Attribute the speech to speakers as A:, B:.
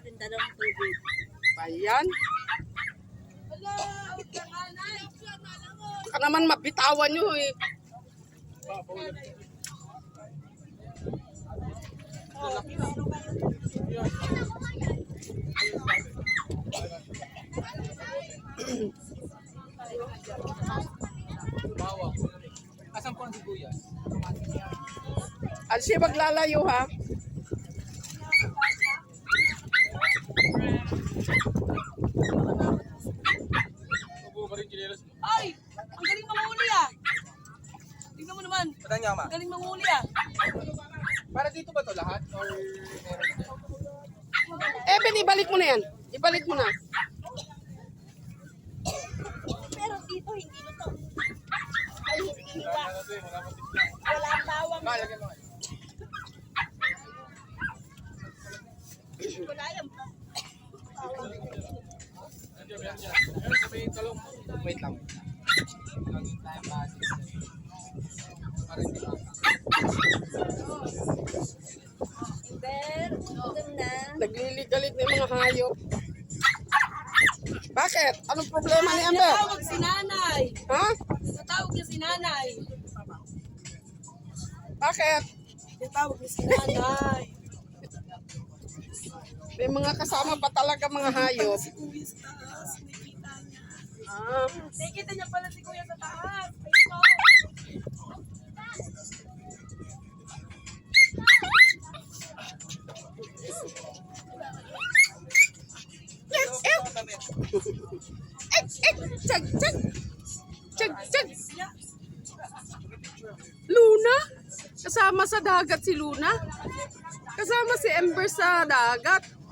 A: nagtitinda ng tubig.
B: Ayan. Baka naman mabitawan nyo eh.
C: Asan po ang sibuyas?
B: Ano siya maglalayo ha?
D: Ay! Ang galing manghuli ah! Tingnan mo naman.
C: Patan niya, ma.
D: Ang galing manghuli ah.
C: Para dito ba to lahat? Or meron?
B: Eben, ibalik mo na yan. Ibalik mo na.
A: Pero dito hindi luto. Ay, hindi hiwa. Wala ang bawang.
C: Lagyan mo.
A: Wala yung
C: Wait lang. Lagyan tayo base. Para hindi lang.
A: Pero, gutom na.
B: Nagliligalig na yung mga hayop. Bakit? Anong problema ni Amber?
D: Natawag si nanay.
B: Ha?
D: Natawag niya si nanay.
B: Bakit?
D: Natawag niya si nanay.
B: May mga kasama pa talaga mga hayop.
D: Si kuya sa taas. Nakikita niya.
B: Ah,
D: Nakikita niya pala si kuya sa taas. Ito.
B: Chag, chag. Chag, chag. Luna? Kasama sa dagat si Luna? Kasama si Ember sa dagat?